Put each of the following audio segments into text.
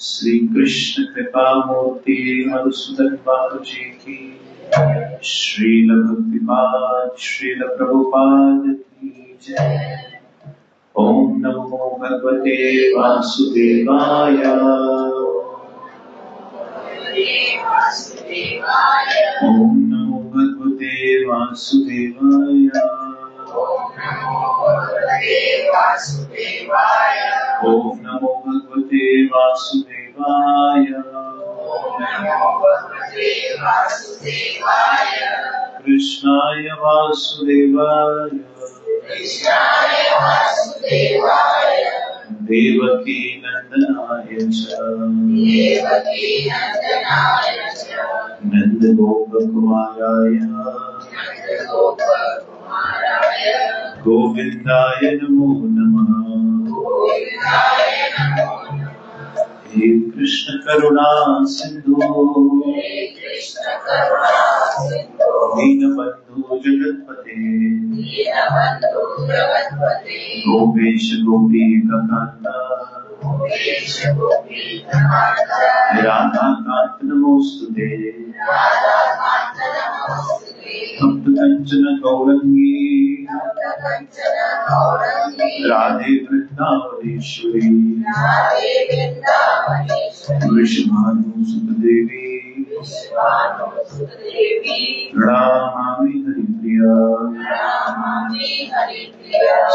श्री कृष्ण कृपा मूर्ति मधुसूदन बाबू जी की, श्रील भक्तिपाद श्रील प्रभुपाद की जय। ओम नमो भगवते वासुदेवाय। ओम नमो भगवते वासुदेवाय। ओम नमो भगवते वासुदेवाय। कृष्णाय वासुदेवाय देवकी नंदनाय च नंद गोप कुमाराय गोविंदाय नमो नमः। हे कृष्ण करुणा सिंधु दीनबंधु जगत्पते गोपेश गोपी कांता राधा कांत नमोस्तुते। तप्त कंचन गौरंगी राधे वृंदावनेश्वरी वृषभानुसुत देवी प्रणमामि हरिप्रिया।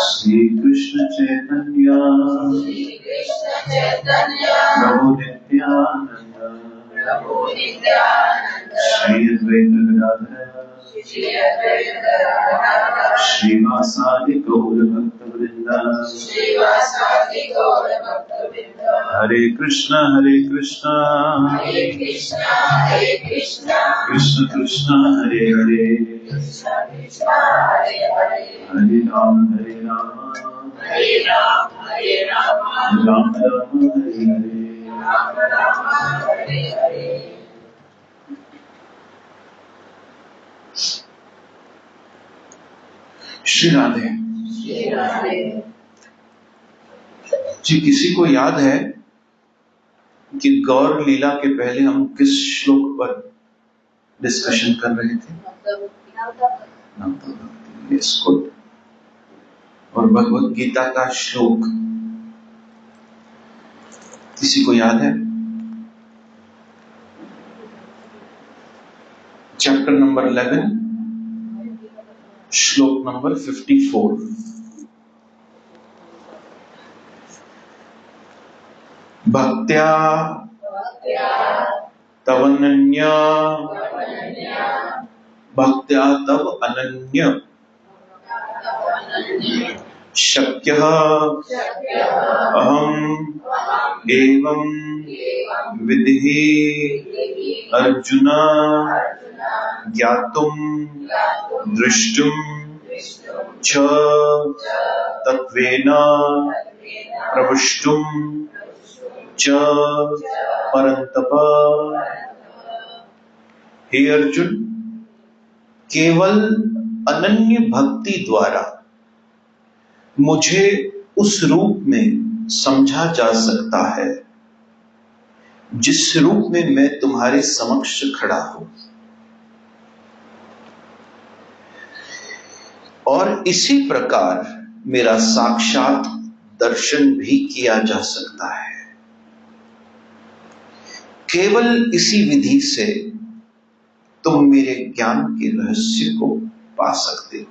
श्री कृष्ण चैतन्य प्रभु नित्यानंद श्री अद्वैत गदाधर श्रीवासादि गौर भक्त वृंदा। हरे कृष्ण कृष्ण कृष्ण हरे हरे हरे राम राम राम हरे हरे। श्री राधे जी। किसी को याद है कि गौर लीला के पहले हम किस श्लोक पर डिस्कशन कर रहे थे? इसको और भगवत गीता का श्लोक किसी को याद है? चैप्टर नंबर 11 श्लोक नंबर 54। भक्त्या तवनन्य भक्त्या तव अनन्य शक्यः अहम् एवं विद्धि अर्जुन ज्ञातुं दृष्टुं च तत्वेन प्रविष्टुं च परन्तप। हे अर्जुन, केवल अनन्य भक्ति द्वारा मुझे उस रूप में समझा जा सकता है जिस रूप में मैं तुम्हारे समक्ष खड़ा हूं, और इसी प्रकार मेरा साक्षात दर्शन भी किया जा सकता है। केवल इसी विधि से तुम मेरे ज्ञान के रहस्य को पा सकते हो।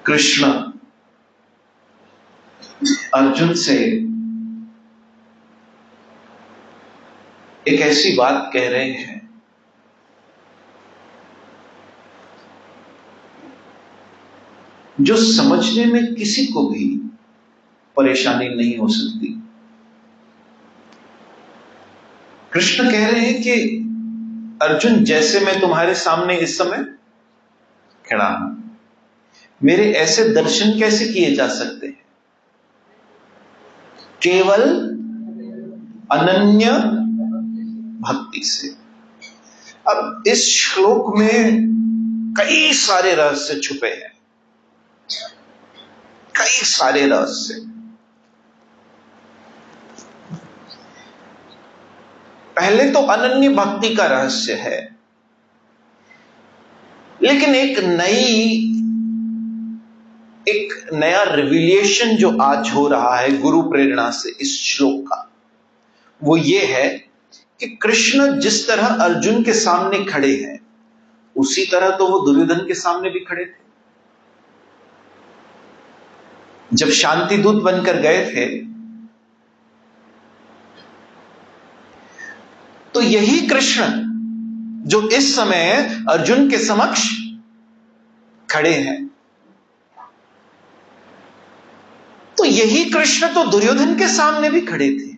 कृष्ण अर्जुन से एक ऐसी बात कह रहे हैं जो समझने में किसी को भी परेशानी नहीं हो सकती। कृष्ण कह रहे हैं कि अर्जुन, जैसे मैं तुम्हारे सामने इस समय खड़ा हूं, मेरे ऐसे दर्शन कैसे किए जा सकते हैं? केवल अनन्य भक्ति से। अब इस श्लोक में कई सारे रहस्य छुपे हैं। कई सारे रहस्य। पहले तो अनन्य भक्ति का रहस्य है, लेकिन एक नया रिविलेशन जो आज हो रहा है गुरु प्रेरणा से इस श्लोक का, वो ये है कि कृष्ण जिस तरह अर्जुन के सामने खड़े हैं, उसी तरह तो वो दुर्योधन के सामने भी खड़े थे। जब शांति दूत बनकर गए थे, तो यही कृष्ण जो इस समय अर्जुन के समक्ष खड़े हैं, तो यही कृष्ण तो दुर्योधन के सामने भी खड़े थे।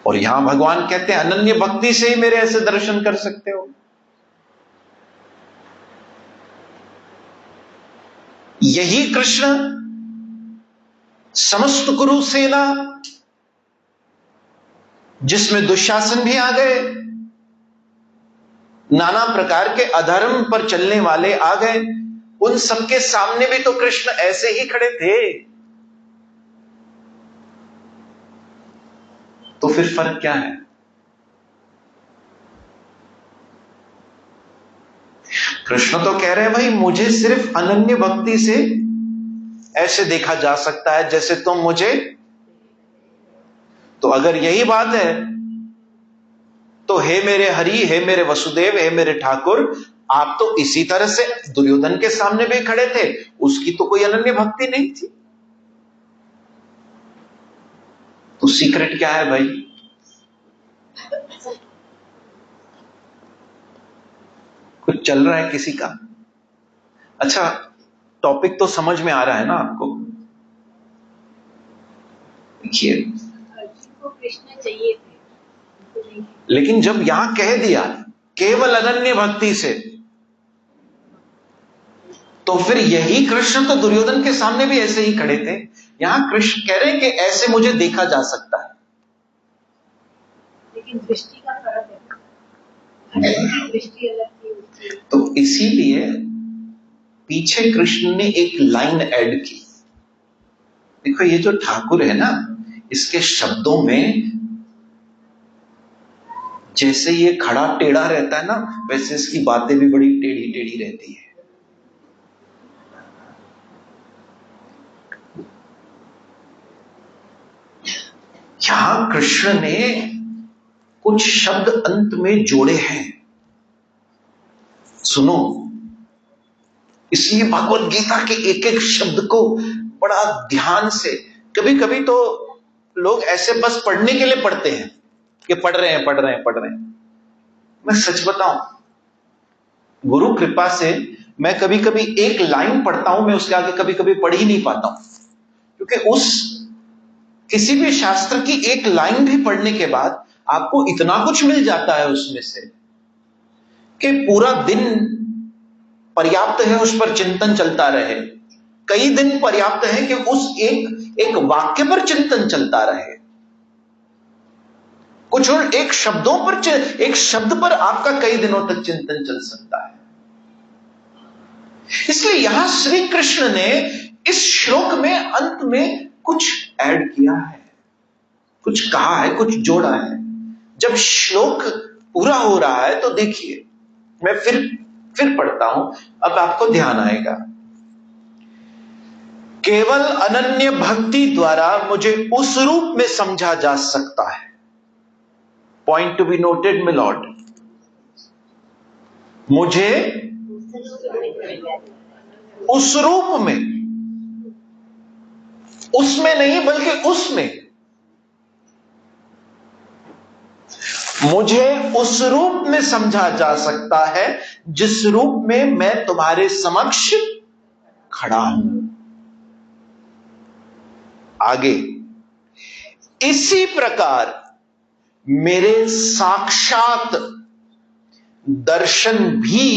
और यहां भगवान कहते हैं अनन्य भक्ति से ही मेरे ऐसे दर्शन कर सकते हो। यही कृष्ण समस्त कुरु सेना, जिसमें दुशासन भी आ गए, नाना प्रकार के अधर्म पर चलने वाले आ गए, उन सबके सामने भी तो कृष्ण ऐसे ही खड़े थे। तो फिर फर्क क्या है? कृष्ण तो कह रहे हैं भाई मुझे सिर्फ अनन्य भक्ति से ऐसे देखा जा सकता है जैसे तुम मुझे। तो अगर यही बात है तो हे मेरे हरि, हे मेरे वसुदेव, हे मेरे ठाकुर, आप तो इसी तरह से दुर्योधन के सामने भी खड़े थे, उसकी तो कोई अनन्य भक्ति नहीं थी। तो सीक्रेट क्या है भाई? कुछ चल रहा है किसी का? अच्छा, टॉपिक तो समझ में आ रहा है ना आपको? देखिए, कृष्ण चाहिए थे, लेकिन जब यहां कह दिया केवल अनन्य भक्ति से, तो फिर यही कृष्ण तो दुर्योधन के सामने भी ऐसे ही खड़े थे। यहां कृष्ण कह रहे हैं कि ऐसे मुझे देखा जा सकता है, लेकिन दृष्टि का फर्क है, दृष्टि अलग थी। तो इसीलिए पीछे कृष्ण ने एक लाइन ऐड की। देखो, ये जो ठाकुर है ना, इसके शब्दों में जैसे ये खड़ा टेढ़ा रहता है ना, वैसे इसकी बातें भी बड़ी टेढ़ी टेढ़ी रहती है। यहां कृष्ण ने कुछ शब्द अंत में जोड़े हैं, सुनो। इसलिए भगवत गीता के एक एक शब्द को बड़ा ध्यान से, कभी कभी तो लोग ऐसे बस पढ़ने के लिए पढ़ते हैं कि पढ़ रहे हैं पढ़ रहे हैं पढ़ रहे हैं। मैं सच बताऊं, गुरु कृपा से मैं कभी कभी एक लाइन पढ़ता हूं, मैं उसके आगे कभी कभी पढ़ ही नहीं पाता हूं, क्योंकि उस किसी भी शास्त्र की एक लाइन भी पढ़ने के बाद आपको इतना कुछ मिल जाता है उसमें से कि पूरा दिन पर्याप्त है उस पर चिंतन चलता रहे। कई दिन पर्याप्त है कि उस एक वाक्य पर चिंतन चलता रहे। कुछ और एक शब्द पर आपका कई दिनों तक चिंतन चल सकता है। इसलिए यहां श्री कृष्ण ने इस श्लोक में अंत में कुछ ऐड किया है, कुछ कहा है, कुछ जोड़ा है। जब श्लोक पूरा हो रहा है तो देखिए, मैं फिर पढ़ता हूं, अब आपको ध्यान आएगा। केवल अनन्य भक्ति द्वारा मुझे उस रूप में समझा जा सकता है। Point to be noted my Lord, मुझे उस रूप में, उसमें नहीं बल्कि उसमें, मुझे उस रूप में समझा जा सकता है जिस रूप में मैं तुम्हारे समक्ष खड़ा हूं। आगे, इसी प्रकार मेरे साक्षात दर्शन भी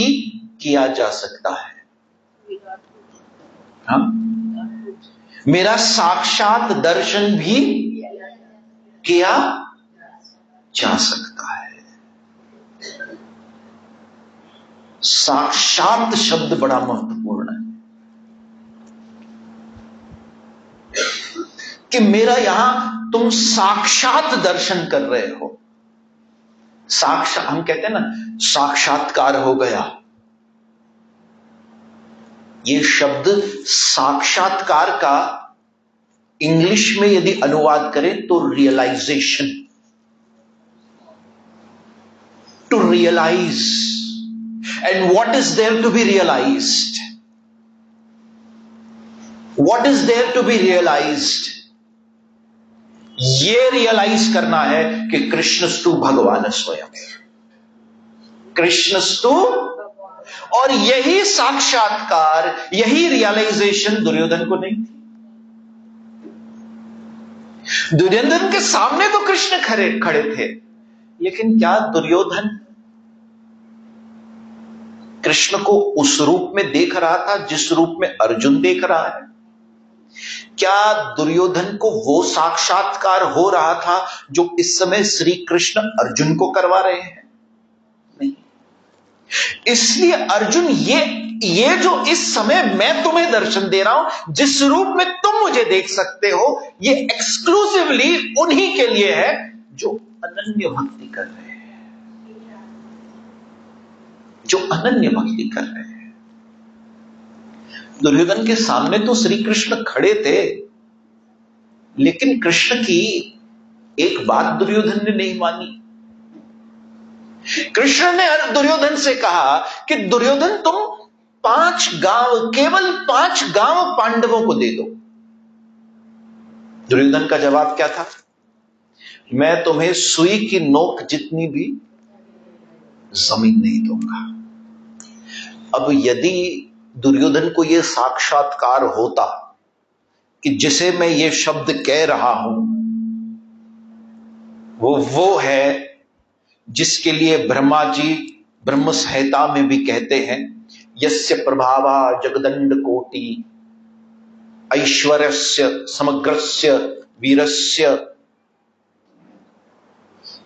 किया जा सकता है। हाँ? मेरा साक्षात दर्शन भी किया जा सकता है। साक्षात शब्द बड़ा महत्वपूर्ण है। कि मेरा यहां तुम साक्षात दर्शन कर रहे हो। साक्षात, हम कहते हैं ना साक्षात्कार हो गया। ये शब्द साक्षात्कार का इंग्लिश में यदि अनुवाद करें तो realisation, to realise. And what is there to be realised? What is there to be realised? ये रियलाइज करना है कि कृष्णस्तु भगवान स्वयं, कृष्णस्तु। और यही साक्षात्कार, यही रियलाइजेशन दुर्योधन को नहीं थी। दुर्योधन के सामने तो कृष्ण खड़े थे, लेकिन क्या दुर्योधन कृष्ण को उस रूप में देख रहा था जिस रूप में अर्जुन देख रहा है? क्या दुर्योधन को वो साक्षात्कार हो रहा था जो इस समय श्री कृष्ण अर्जुन को करवा रहे हैं? नहीं। इसलिए अर्जुन, ये जो इस समय मैं तुम्हें दर्शन दे रहा हूं, जिस रूप में तुम मुझे देख सकते हो, ये एक्सक्लूसिवली उन्हीं के लिए है जो अनन्य भक्ति कर रहे हैं, जो अनन्य भक्ति कर रहे हैं। दुर्योधन के सामने तो श्री कृष्ण खड़े थे, लेकिन कृष्ण की एक बात दुर्योधन ने नहीं मानी। कृष्ण ने दुर्योधन से कहा कि दुर्योधन, तुम 5 गांव, केवल 5 गांव पांडवों को दे दो। दुर्योधन का जवाब क्या था? मैं तुम्हें सुई की नोक जितनी भी जमीन नहीं दूंगा। अब यदि दुर्योधन को यह साक्षात्कार होता कि जिसे मैं ये शब्द कह रहा हूं वो है जिसके लिए ब्रह्मा जी ब्रह्म संहिता में भी कहते हैं, यस्य प्रभावा जगदंड कोटि ऐश्वर्यस्य समग्रस्य वीरस्य,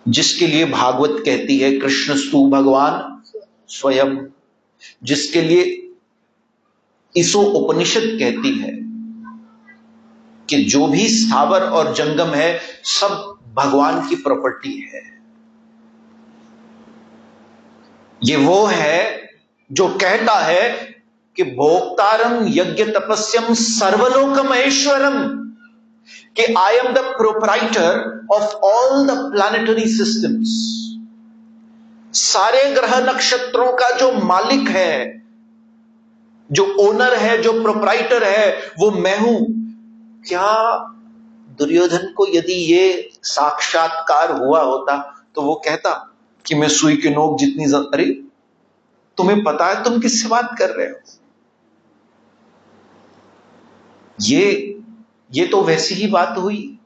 जिसके लिए भागवत कहती है कृष्णस्तु भगवान स्वयं, जिसके लिए ईसो उपनिषद कहती है कि जो भी स्थावर और जंगम है सब भगवान की प्रॉपर्टी है। ये वो है जो कहता है कि भोक्तारम यज्ञ तपस्यम सर्वलोकम ऐश्वरम, कि आई am the proprietor of all the planetary systems. सारे ग्रह नक्षत्रों का जो मालिक है, जो ओनर है, जो प्रोप्राइटर है, वो मैं हूं। क्या दुर्योधन को यदि ये साक्षात्कार हुआ होता तो वो कहता कि मैं सुई के नोक जितनी अरे तुम्हें पता है तुम किससे बात कर रहे हो? ये तो वैसी ही बात हुई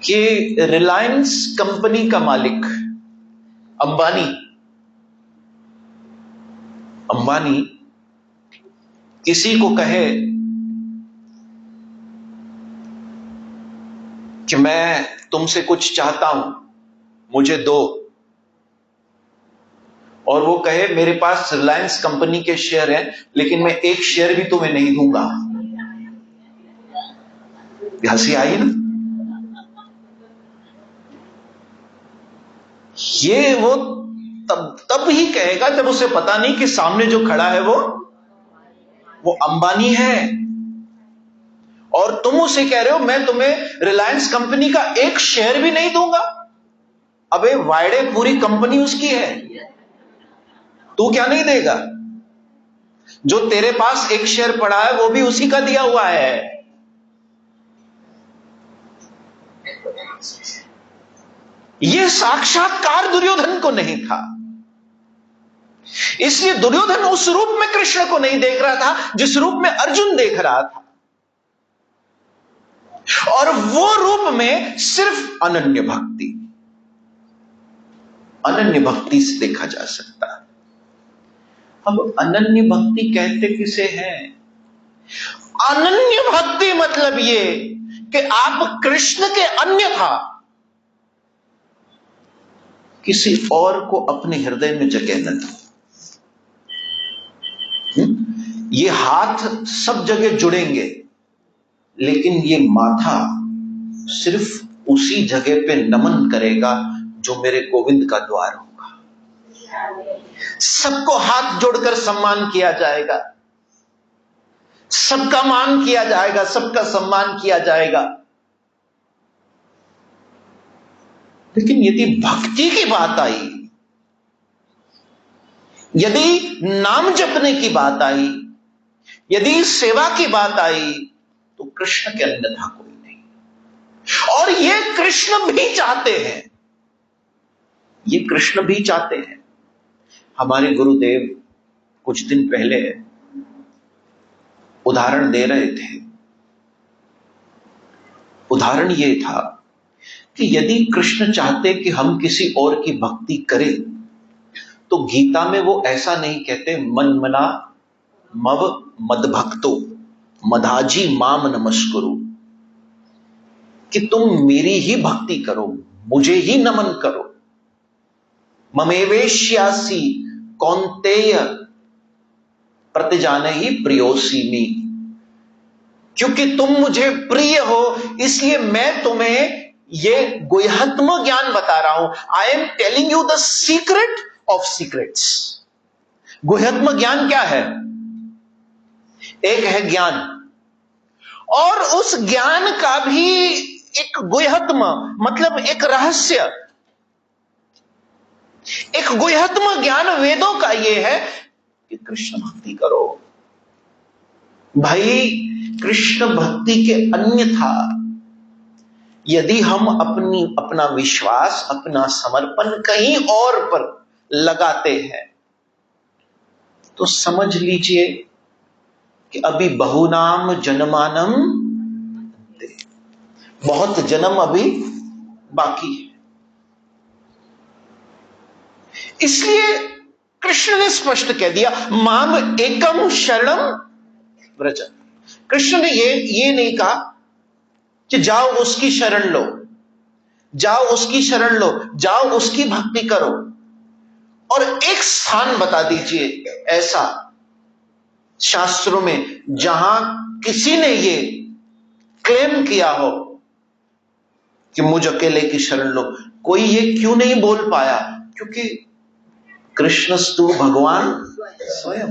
कि रिलायंस कंपनी का मालिक अंबानी किसी को कहे कि मैं तुमसे कुछ चाहता हूं, मुझे दो, और वो कहे मेरे पास रिलायंस कंपनी के शेयर हैं लेकिन मैं एक शेयर भी तुम्हें नहीं दूंगा, हंसी आई ना? ये वो तब ही कहेगा जब उसे पता नहीं कि सामने जो खड़ा है वो अंबानी है, और तुम उसे कह रहे हो मैं तुम्हें रिलायंस कंपनी का एक शेयर भी नहीं दूंगा। अबे वायडे, पूरी कंपनी उसकी है, तू क्या नहीं देगा? जो तेरे पास एक शेयर पड़ा है वो भी उसी का दिया हुआ है। यह साक्षात्कार दुर्योधन को नहीं था, इसलिए दुर्योधन उस रूप में कृष्ण को नहीं देख रहा था जिस रूप में अर्जुन देख रहा था, और वो रूप में सिर्फ अनन्य भक्ति से देखा जा सकता है। अब अनन्य भक्ति कहते किसे हैं? अनन्य भक्ति मतलब ये कि आप कृष्ण के अन्यथा किसी और को अपने हृदय में जगह न दो। ये हाथ सब जगह जुड़ेंगे, लेकिन ये माथा सिर्फ उसी जगह पे नमन करेगा जो मेरे गोविंद का द्वार होगा। सबको हाथ जोड़कर सम्मान किया जाएगा, सबका मान किया जाएगा, सबका सम्मान किया जाएगा। लेकिन यदि भक्ति की बात आई, यदि नाम जपने की बात आई, यदि सेवा की बात आई, तो कृष्ण के अन्यथा कोई नहीं। और ये कृष्ण भी चाहते हैं, ये कृष्ण भी चाहते हैं। हमारे गुरुदेव कुछ दिन पहले उदाहरण दे रहे थे। उदाहरण ये था कि यदि कृष्ण चाहते कि हम किसी और की भक्ति करें, तो गीता में वो ऐसा नहीं कहते मन मना मव मद भक्तो मदाजी माम नमस्कुरु, कि तुम मेरी ही भक्ति करो, मुझे ही नमन करो। ममेवेश्यासी कौन्तेय प्रतिजाने ही प्रियोसी मी, क्योंकि तुम मुझे प्रिय हो इसलिए मैं तुम्हें ये गुह्यत्म ज्ञान बता रहा हूं। I am telling you the secret of secrets. गुह्यत्म ज्ञान क्या है? एक है ज्ञान, और उस ज्ञान का भी एक गुह्यत्म मतलब एक रहस्य, एक गुह्यत्म ज्ञान वेदों का यह है कि कृष्ण भक्ति करो भाई। कृष्ण भक्ति के अन्यथा यदि हम अपना विश्वास, अपना समर्पण कहीं और पर लगाते हैं, तो समझ लीजिए कि अभी बहुनाम जन्मानम, बहुत जन्म अभी बाकी है। इसलिए कृष्ण ने स्पष्ट कह दिया माम एकम शरणम व्रज। कृष्ण ने ये नहीं कहा कि जाओ उसकी शरण लो, जाओ उसकी शरण लो, जाओ उसकी भक्ति करो। और एक स्थान बता दीजिए ऐसा शास्त्रों में जहां किसी ने ये क्लेम किया हो कि मुझ अकेले की शरण लो। कोई ये क्यों नहीं बोल पाया? क्योंकि कृष्णस्तु भगवान स्वयं,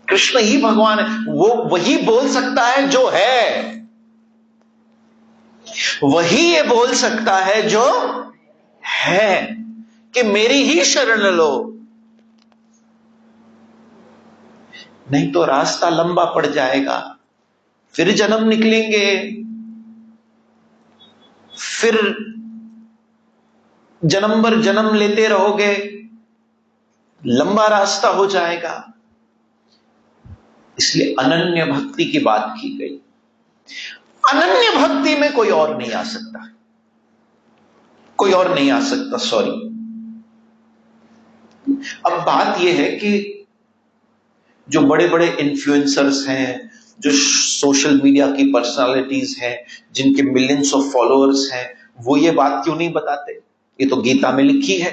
कृष्ण ही भगवान है। वो वही बोल सकता है जो है, वही ये बोल सकता है जो है कि मेरी ही शरण लो। नहीं तो रास्ता लंबा पड़ जाएगा, फिर जन्म निकलेंगे, फिर जन्म भर जन्म लेते रहोगे, लंबा रास्ता हो जाएगा। इसलिए अनन्य भक्ति की बात की गई। अनन्य भक्ति में कोई और नहीं आ सकता, कोई और नहीं आ सकता, सॉरी। अब बात यह है कि जो बड़े बड़े इन्फ्लुएंसर्स हैं, जो सोशल मीडिया की पर्सनालिटीज हैं, जिनके मिलियंस ऑफ फॉलोअर्स हैं, वो ये बात क्यों नहीं बताते? ये तो गीता में लिखी है,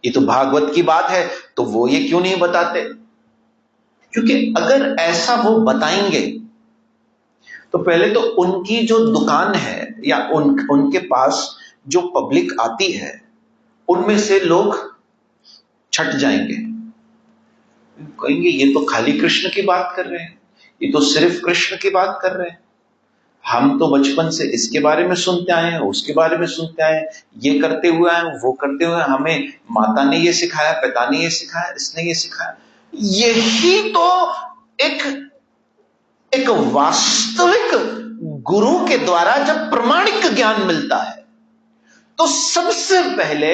ये तो भागवत की बात है, तो वो ये क्यों नहीं बताते? क्योंकि अगर ऐसा वो बताएंगे तो पहले तो उनकी जो दुकान है या उनके पास जो पब्लिक आती है, उनमें से लोग छट जाएंगे, कहेंगे ये तो खाली कृष्ण की बात कर रहे हैं, ये तो सिर्फ कृष्ण की बात कर रहे हैं। हम तो बचपन से इसके बारे में सुनते आए हैं, उसके बारे में सुनते आए हैं, ये करते हुए आए, वो करते हुए, हमें माता ने ये सिखाया, पिता ने ये सिखाया, इसने ये सिखाया। यही तो एक वास्तविक गुरु के द्वारा जब प्रमाणिक ज्ञान मिलता है, तो सबसे पहले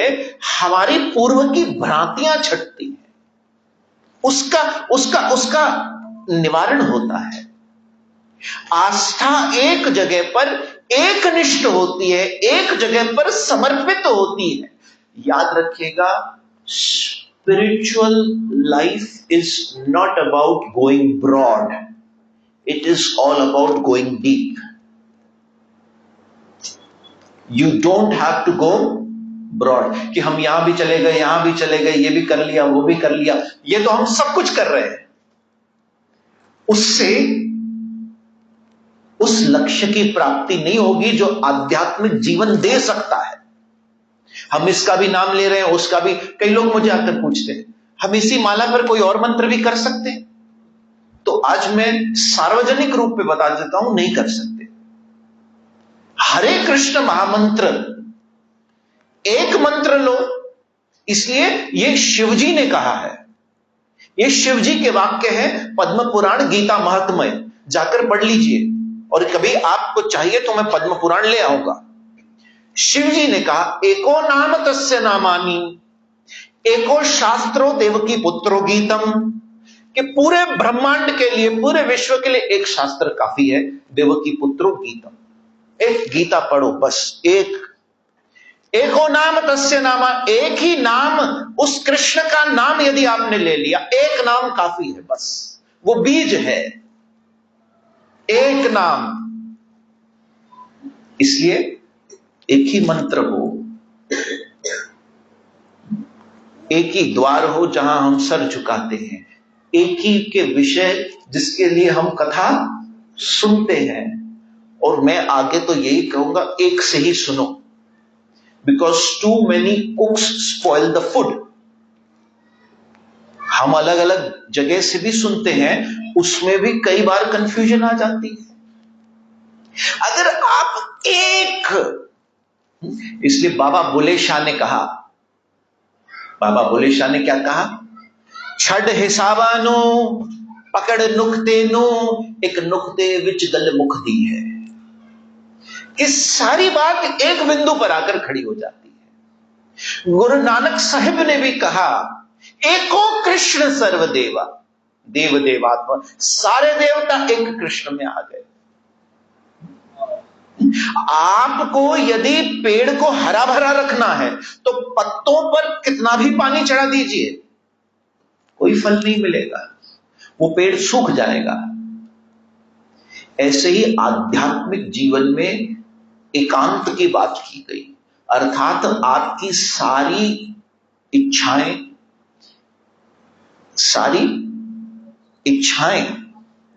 हमारी पूर्व की भ्रांतियां छटती हैं, उसका निवारण होता है। आस्था एक जगह पर एक निष्ठ होती है, एक जगह पर समर्पित होती है। याद रखिएगा, spiritual life is not about going broad, it is all about going deep. You don't have to go broad कि हम यहां भी चले गए, यहां भी चले गए, ये भी कर लिया, वो भी कर लिया। ये तो हम सब कुछ कर रहे हैं, उससे उस लक्ष्य की प्राप्ति नहीं होगी जो आध्यात्मिक जीवन दे सकता है। हम इसका भी नाम ले रहे हैं, उसका भी। कई लोग मुझे आकर पूछते हैं, हम इसी माला पर कोई और मंत्र भी कर सकते हैं? तो आज मैं सार्वजनिक रूप पे बता देता हूं, नहीं कर सकते। हरे कृष्ण महामंत्र एक मंत्र लो, इसलिए ये शिवजी ने कहा है, ये शिवजी के वाक्य है, पद्म पुराण गीता महात्म्य, जाकर पढ़ लीजिए। और कभी आपको चाहिए तो मैं पद्म पुराण ले आऊंगा। शिवजी ने कहा, एको नाम तस्य नामानि, एको शास्त्रो देवकी पुत्रो गीतम, कि पूरे ब्रह्मांड के लिए, पूरे विश्व के लिए एक शास्त्र काफी है, देवकी पुत्रो गीतम। एक गीता पढ़ो बस, एको नाम तस्य नामा, एक ही नाम, उस कृष्ण का नाम यदि आपने ले लिया, एक नाम काफी है बस, वो बीज है, एक नाम। इसलिए एक ही मंत्र हो, एक ही द्वार हो जहां हम सर झुकाते हैं, एक ही के विषय जिसके लिए हम कथा सुनते हैं। और मैं आगे तो यही कहूंगा, एक से ही सुनो, because too many cooks spoil the food. हम अलग अलग जगह से भी सुनते हैं, उसमें भी कई बार कंफ्यूजन आ जाती है। अगर आप इसलिए बाबा बुले शाह ने कहा, बाबा बुले शाह ने क्या कहा, छड़ हिसाबानो पकड़ नुक्ते नो, एक नुक्ते विच गल मुख दी है। इस सारी बात एक बिंदु पर आकर खड़ी हो जाती है। गुरु नानक साहिब ने भी कहा, एको कृष्ण सर्वदेवा, देव देवात्मा, सारे देवता एक कृष्ण में आ गए। आपको यदि पेड़ को हरा भरा रखना है तो पत्तों पर कितना भी पानी चढ़ा दीजिए, कोई फल नहीं मिलेगा, वो पेड़ सूख जाएगा। ऐसे ही आध्यात्मिक जीवन में एकांत की बात की गई, अर्थात आपकी सारी इच्छाएं,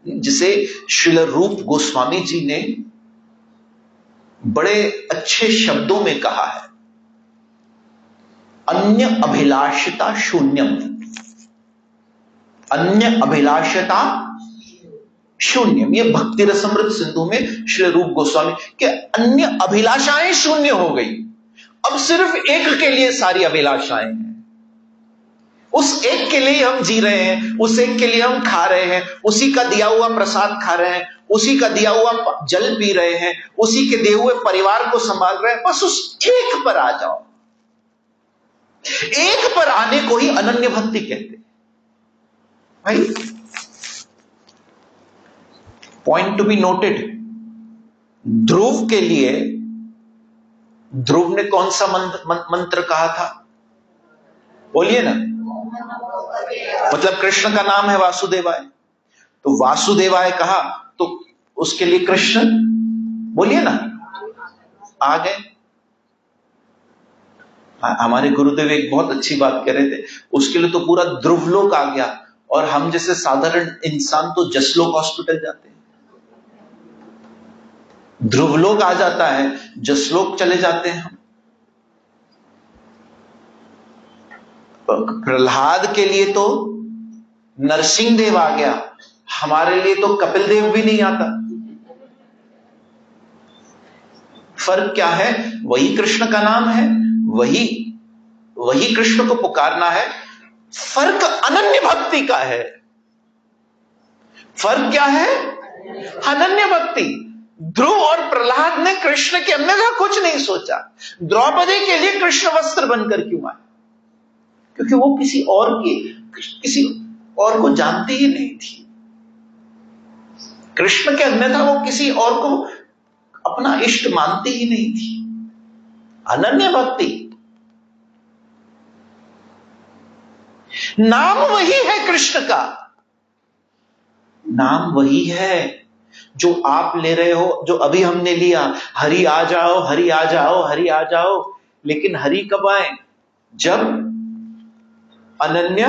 जिसे श्रील रूप गोस्वामी जी ने बड़े अच्छे शब्दों में कहा है, अन्य अभिलाषिता शून्यम, अन्य अभिलाषिता शून्यम। ये भक्ति रसमृत सिंधु में श्री रूप गोस्वामी के अन्य अभिलाषाएं शून्य हो गई, अब सिर्फ एक के लिए सारी अभिलाषाएं हैं। उस एक के लिए हम जी रहे हैं, उस एक के लिए हम खा रहे हैं, उसी का दिया हुआ प्रसाद खा रहे हैं, उसी का दिया हुआ जल पी रहे हैं, उसी के दिए हुए परिवार को संभाल रहे हैं। बस उस एक पर आ जाओ। एक पर आने को ही अनन्य भक्ति कहते हैं भाई। पॉइंट टू बी नोटेड, ध्रुव के लिए, ध्रुव ने कौन सा मंत्र कहा था, बोलिए ना। मतलब कृष्ण का नाम है वासुदेवाय, तो वासुदेवाय कहा तो उसके लिए कृष्ण, बोलिए ना, आ गए। हमारे गुरुदेव एक बहुत अच्छी बात कह रहे थे, उसके लिए तो पूरा ध्रुवलोक आ गया, और हम जैसे साधारण इंसान तो जसलोक हॉस्पिटल जाते हैं। ध्रुवलोक आ जाता है, जसलोक चले जाते हैं हम। प्रहलाद के लिए तो नरसिंह देव आ गया, हमारे लिए तो कपिल देव भी नहीं आता। फर्क क्या है, वही कृष्ण का नाम है, वही कृष्ण को पुकारना है। फर्क अनन्य भक्ति का है। फर्क क्या है, अनन्य भक्ति। ध्रुव और प्रहलाद ने कृष्ण के अन्यथा कुछ नहीं सोचा। द्रौपदी के लिए कृष्ण वस्त्र बनकर क्यों आए, क्योंकि वो किसी और को जानती ही नहीं थी। कृष्ण के अन्यथा वो किसी और को अपना इष्ट मानती ही नहीं थी। अनन्य भक्ति। नाम वही है कृष्ण का, नाम वही है जो आप ले रहे हो, जो अभी हमने लिया, हरि आ जाओ, हरि आ जाओ, हरि आ जाओ। लेकिन हरि कब आए, जब अनन्य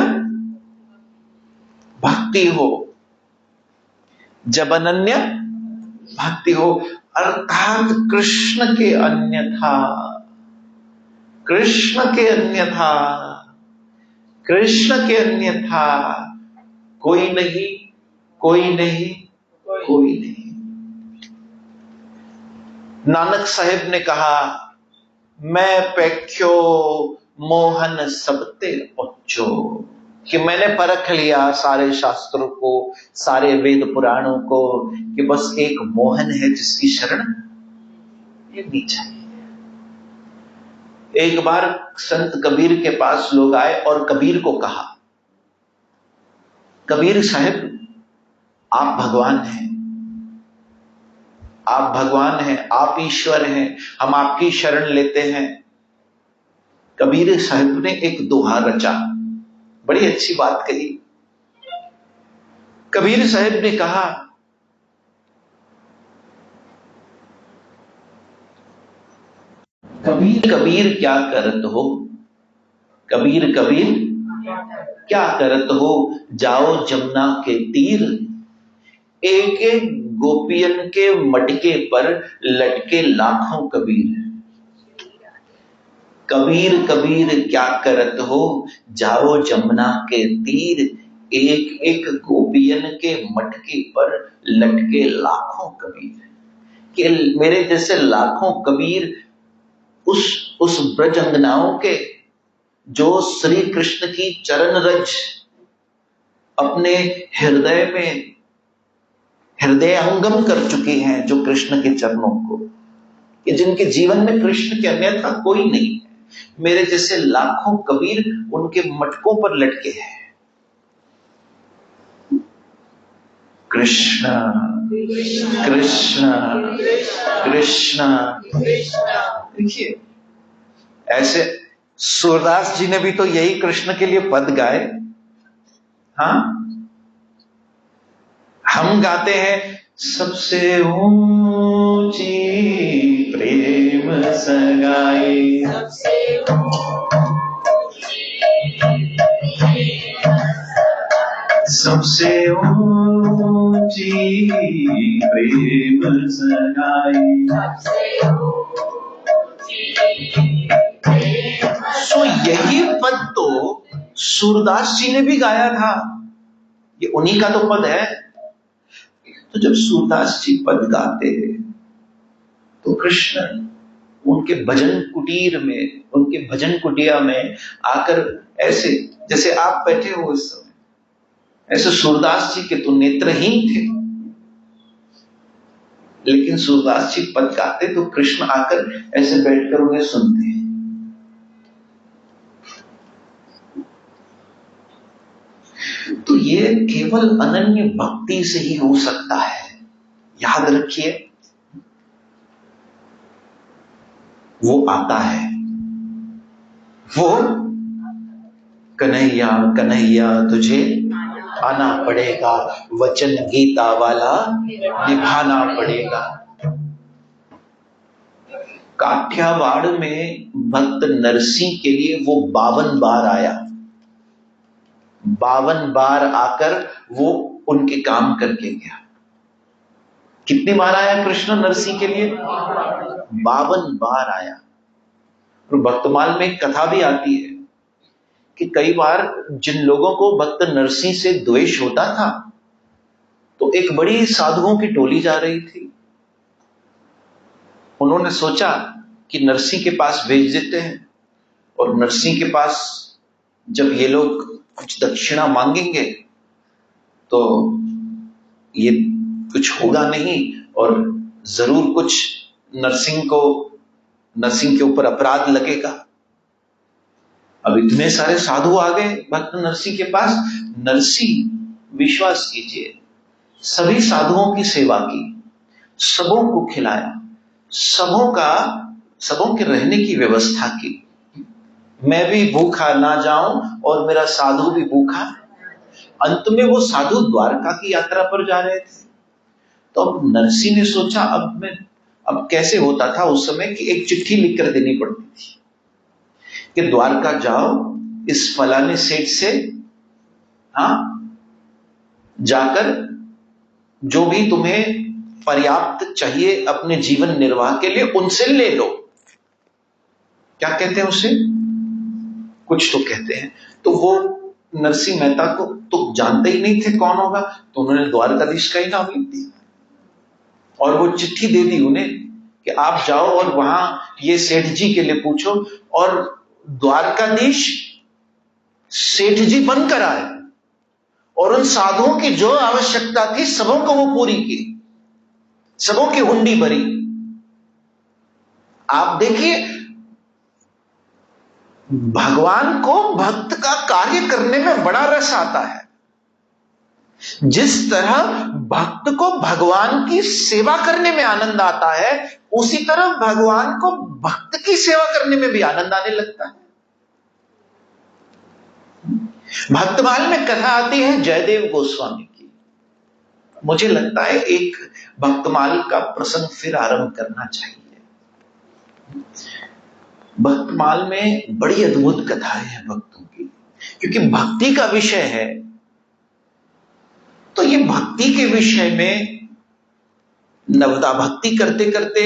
भक्ति हो, जब अनन्य भक्ति हो, अर्थात कृष्ण के अन्यथा, कृष्ण के अन्यथा, कृष्ण के अन्यथा कोई नहीं, कोई नहीं, कोई नहीं। नानक साहेब ने कहा, मैं पैख्यो मोहन सबते उच्चो, कि मैंने परख लिया सारे शास्त्रों को, सारे वेद पुराणों को, कि बस एक मोहन है जिसकी शरण लेनी चाहिए। एक बार संत कबीर के पास लोग आए और कबीर को कहा, कबीर साहब आप भगवान हैं, आप भगवान हैं, आप ईश्वर हैं, हम आपकी शरण लेते हैं। कबीर साहब ने एक दोहा रचा, बड़ी अच्छी बात कही। कबीर साहब ने कहा, कबीर कबीर क्या करत हो, कबीर कबीर क्या करत हो, जाओ जमुना के तीर, एक एक गोपियन के मटके पर लटके लाखों कबीर। कबीर कबीर क्या करत हो, जाओ जमुना के तीर, एक एक गोपियन के मटके पर लटके लाखों कबीर। कि मेरे जैसे लाखों कबीर उस ब्रज अंगनाओं के, जो श्री कृष्ण की चरण रज अपने हृदय में हृदयंगम कर चुके हैं, जो कृष्ण के चरणों को, कि जिनके जीवन में कृष्ण के अन्यथा कोई नहीं है, मेरे जैसे लाखों कबीर उनके मटकों पर लटके हैं। कृष्ण कृष्ण कृष्ण। देखिए, ऐसे सूरदास जी ने भी तो यही कृष्ण के लिए पद गाए। हाँ, हम गाते हैं, सबसे ऊंची प्रेम सगाई, सबसे ऊंची प्रेम सगाई। सो यही पद तो सूरदास जी ने भी गाया था, ये उन्हीं का तो पद है। तो जब सूरदास जी पद गाते हैं तो कृष्ण उनके भजन कुटीर में, उनके भजन कुटिया में आकर, ऐसे जैसे आप बैठे हो इस समय, ऐसे सूरदास जी के तो नेत्रहीन थे, लेकिन सूरदास जी पद गाते तो कृष्ण आकर ऐसे बैठकर उन्हें सुनते हैं। तो ये केवल अनन्य भक्ति से ही हो सकता है, याद रखिए। वो आता है, वो कन्हैया कन्हैया तुझे आना पड़ेगा, वचन गीता वाला निभाना पड़ेगा। काठियावाड़ में भक्त नरसिंह के लिए वो 52 बार आया, 52 बार आकर वो उनके काम करके गया। कितनी बार आया कृष्ण नरसिंह के लिए? 52 बार आया। और भक्तमाल में एक कथा भी आती है कि कई बार जिन लोगों को भक्त नरसिंह से द्वेष होता था, तो एक बड़ी साधुओं की टोली जा रही थी, उन्होंने सोचा कि नरसिंह के पास भेज देते हैं, और नरसिंह के पास जब ये लोग कुछ दक्षिणा मांगेंगे तो ये कुछ होगा नहीं, और जरूर कुछ नरसिंह के ऊपर अपराध लगेगा। अब इतने सारे साधु आ गए भक्त नरसिंह के पास। नरसिंह, विश्वास कीजिए, सभी साधुओं की सेवा की, सबों को खिलाया, सबों के रहने की व्यवस्था की। मैं भी भूखा ना जाऊं और मेरा साधु भी भूखा। अंत में वो साधु द्वारका की यात्रा पर जा रहे थे, तो अब नरसिंह ने सोचा, अब कैसे होता था उस समय कि एक चिट्ठी लिखकर देनी पड़ती थी कि द्वारका जाओ, इस फलाने सेठ से हाँ जाकर जो भी तुम्हें पर्याप्त चाहिए अपने जीवन निर्वाह के लिए, उनसे ले लो। क्या कहते हैं उसे, कुछ तो कहते हैं। तो वो नरसिंह मेहता को तो जानते ही नहीं थे कौन होगा, तो उन्होंने द्वारकाधीश का ही नाम लिख दिया और वो चिट्ठी दे दी उन्हें कि आप जाओ और वहां ये सेठ जी के लिए पूछो, और द्वारकाधीश सेठ जी बनकर आए और उन साधुओं की जो आवश्यकता थी सबों को वो पूरी की, सबों की हुंडी भरी। आप देखिए, भगवान को भक्त का कार्य करने में बड़ा रस आता है। जिस तरह भक्त को भगवान की सेवा करने में आनंद आता है, उसी तरह भगवान को भक्त की सेवा करने में भी आनंद आने लगता है। भक्तमाल में कथा आती है जयदेव गोस्वामी की। मुझे लगता है एक भक्तमाल का प्रसंग फिर आरंभ करना चाहिए। भक्तमाल में बड़ी अद्भुत कथाएं हैं भक्तों की, क्योंकि भक्ति का विषय है। तो ये भक्ति के विषय में नवदा भक्ति करते करते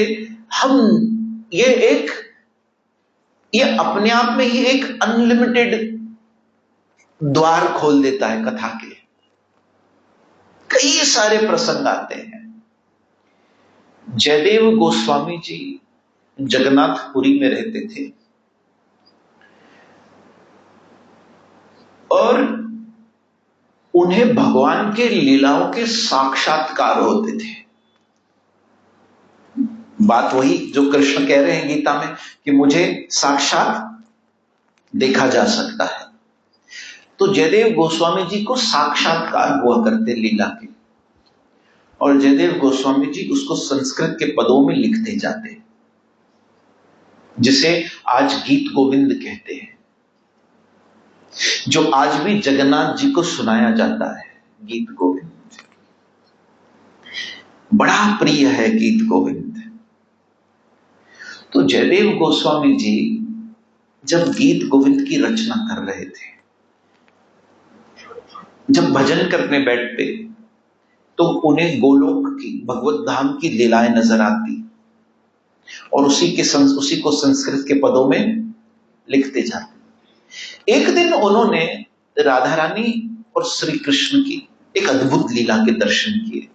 हम ये अपने आप में ही एक अनलिमिटेड द्वार खोल देता है कथा के। कई सारे प्रसंग आते हैं। जयदेव गोस्वामी जी जगन्नाथपुरी में रहते थे और उन्हें भगवान के लीलाओं के साक्षात्कार होते थे। बात वही जो कृष्ण कह रहे हैं गीता में कि मुझे साक्षात देखा जा सकता है। तो जयदेव गोस्वामी जी को साक्षात्कार हुआ करते लीला के, और जयदेव गोस्वामी जी उसको संस्कृत के पदों में लिखते जाते, जिसे आज गीत गोविंद कहते हैं, जो आज भी जगन्नाथ जी को सुनाया जाता है। गीत गोविंद बड़ा प्रिय है, गीत गोविंद। तो जयदेव गोस्वामी जी जब गीत गोविंद की रचना कर रहे थे, जब भजन करने बैठते तो उन्हें गोलोक की, भगवत धाम की लीलाएं नजर आती और उसी को संस्कृत के पदों में लिखते जाते। एक दिन उन्होंने राधा रानी और श्री कृष्ण की एक अद्भुत लीला के दर्शन किए।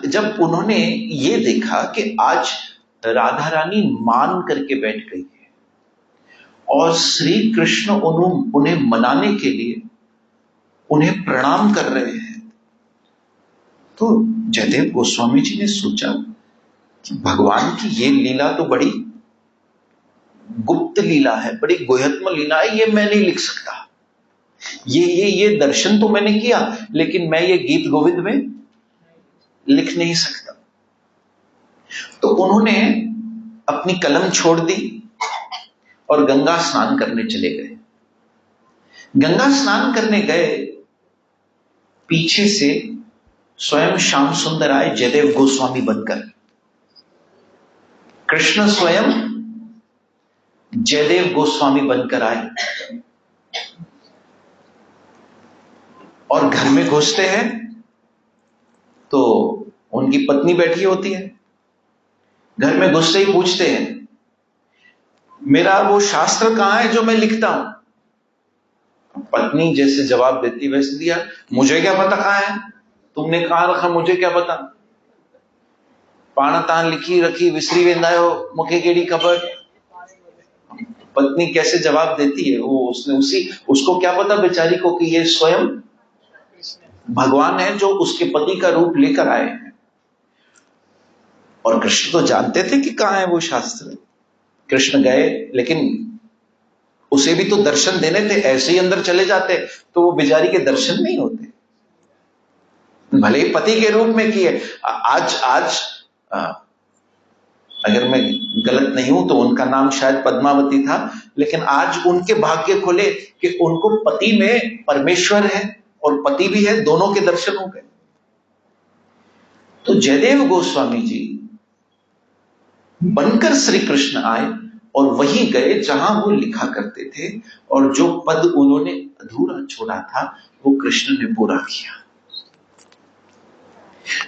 जब उन्होंने ये देखा कि आज राधा रानी मान करके बैठ गई है और श्री कृष्ण उन्हें मनाने के लिए उन्हें प्रणाम कर रहे हैं, तो जयदेव गोस्वामी जी ने सोचा कि भगवान की ये लीला तो बड़ी गुप्त लीला है, बड़ी गुह्यत्म लीला है, ये मैं नहीं लिख सकता। ये दर्शन तो मैंने किया, लेकिन मैं ये गीत गोविंद में लिख नहीं सकता। तो उन्होंने अपनी कलम छोड़ दी और गंगा स्नान करने चले गए। गंगा स्नान करने गए, पीछे से स्वयं श्याम सुंदर आए जयदेव गोस्वामी बनकर। कृष्ण स्वयं जयदेव गोस्वामी बनकर आए और घर में घुसते हैं तो उनकी पत्नी बैठी होती है। घर में घुसते ही पूछते हैं, मेरा वो शास्त्र कहां है जो मैं लिखता हूं? पत्नी जैसे जवाब देती वैसे दिया, मुझे क्या पता कहां है, तुमने कहां रखा, मुझे क्या पता। पाण तान लिखी रखी विसरी वेंदा हो, मुखे केड़ी खबर। पत्नी कैसे जवाब देती है, वो उसको क्या पता बेचारी को कि ये स्वयं भगवान है जो उसके पति का रूप लेकर आए हैं। और कृष्ण तो जानते थे कि कहां है वो शास्त्र। कृष्ण गए, लेकिन उसे भी तो दर्शन देने थे, ऐसे ही अंदर चले जाते तो वो बेचारी के दर्शन नहीं होते, भले ही पति के रूप में किए। आज अगर मैं गलत नहीं हूं तो उनका नाम शायद पद्मावती था, लेकिन आज उनके भाग्य खुले कि उनको पति में परमेश्वर है और पति भी है, दोनों के दर्शन हो गए। तो जयदेव गोस्वामी जी बनकर श्री कृष्ण आए और वहीं गए जहां वो लिखा करते थे, और जो पद उन्होंने अधूरा छोड़ा था वो कृष्ण ने पूरा किया।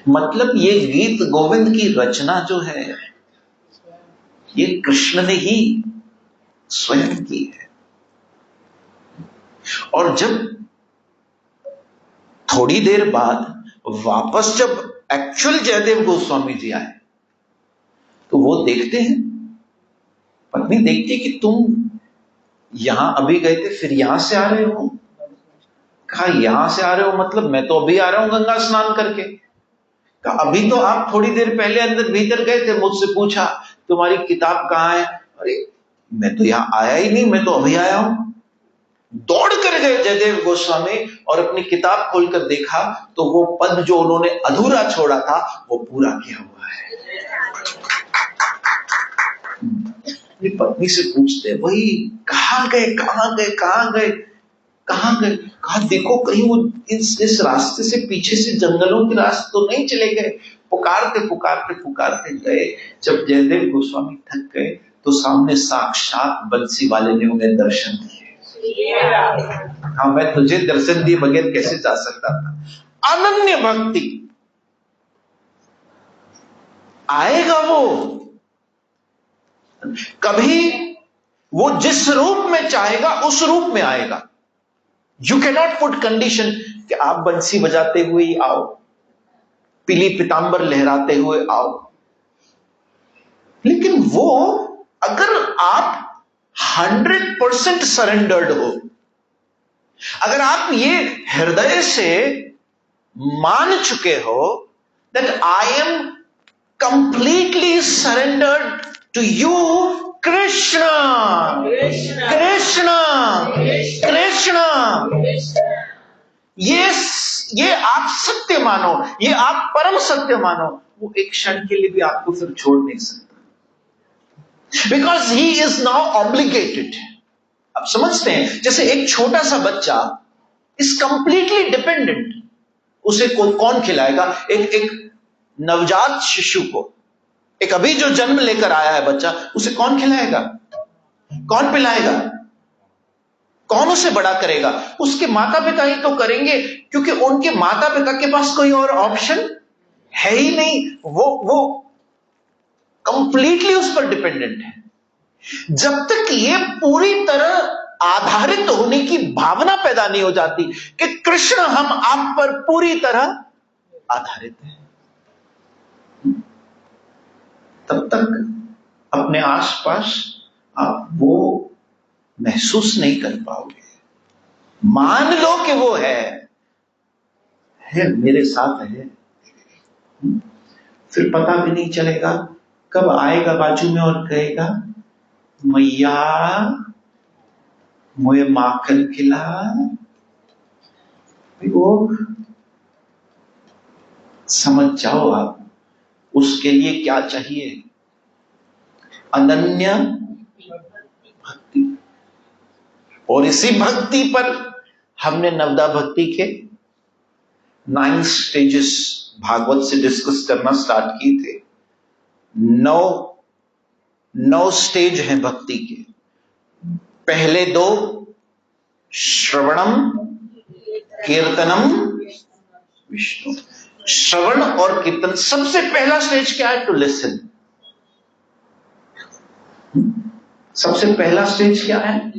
मतलब ये गीत गोविंद की रचना जो है ये कृष्ण ने ही स्वयं की है। और जब थोड़ी देर बाद वापस जब एक्चुअल जयदेव गोस्वामी जी आए तो वो देखते हैं, पत्नी देखती है कि तुम यहां अभी गए थे फिर यहां से आ रहे हो। कहा यहां से आ रहे हो मतलब मैं तो अभी आ रहा हूं गंगा स्नान करके। कहा अभी तो आप थोड़ी देर पहले अंदर भीतर गए थे, मुझसे पूछा तुम्हारी किताब कहां है। अरे मैं तो यहां आया ही नहीं, मैं तो अभी आया हूं। दौड़ कर गए जयदेव गोस्वामी और अपनी किताब खोलकर देखा तो वो पद जो उन्होंने अधूरा छोड़ा था वो पूरा किया हुआ है। अपनी पत्नी से पूछते वही कहां गए कहां गए कहां गए कहां गए। कहा देखो कहीं वो इस रास्ते से पीछे से जंगलों के रास्ते तो नहीं चले गए। पुकारते पुकारते पुकारते गए। जब जयदेव गोस्वामी थक गए तो सामने साक्षात बंसी वाले ने उन्हें दर्शन दिए। हाँ मैं तुझे दर्शन दिए बगैर कैसे जा सकता था। अनन्य भक्ति आएगा वो कभी, वो जिस रूप में चाहेगा उस रूप में आएगा। You can not put condition कि आप बंसी बजाते हुए ही आओ, पीली पीतांबर लहराते हुए आओ। लेकिन वो अगर आप 100% सरेंडर्ड हो, अगर आप ये हृदय से मान चुके हो that I am completely surrendered to you Krishna Krishna Krishna, ये आप सत्य मानो, ये आप परम सत्य मानो, वो एक क्षण के लिए भी आपको फिर छोड़ नहीं सकता। Because he is now obligated. आप समझते हैं जैसे एक छोटा सा बच्चा इज कंप्लीटली डिपेंडेंट। उसे कौन खिलाएगा? एक नवजात शिशु को, एक अभी जो जन्म लेकर आया है बच्चा, उसे कौन खिलाएगा, कौन पिलाएगा, कौन उसे बड़ा करेगा? उसके माता पिता ही तो करेंगे, क्योंकि उनके माता पिता के पास कोई और ऑप्शन है ही नहीं। वो कंप्लीटली उस पर डिपेंडेंट है। जब तक ये पूरी तरह आधारित होने की भावना पैदा नहीं हो जाती कि कृष्ण हम आप पर पूरी तरह आधारित हैं, तब तक अपने आसपास आप वो महसूस नहीं कर पाओगे। मान लो कि वो है मेरे साथ है, फिर पता भी नहीं चलेगा कब आएगा बाजू में और कहेगा मैया मुझे माखन खिला। वो समझ जाओ आप उसके लिए क्या चाहिए, अनन्य भक्ति। और इसी भक्ति पर हमने नवदा भक्ति के 9 स्टेजेस भागवत से डिस्कस करना स्टार्ट किए थे। 9 स्टेज हैं भक्ति के। पहले 2 श्रवणम कीर्तनम विष्णु। श्रवण और कीर्तन, सबसे पहला स्टेज क्या है? To listen. सबसे पहला स्टेज क्या है?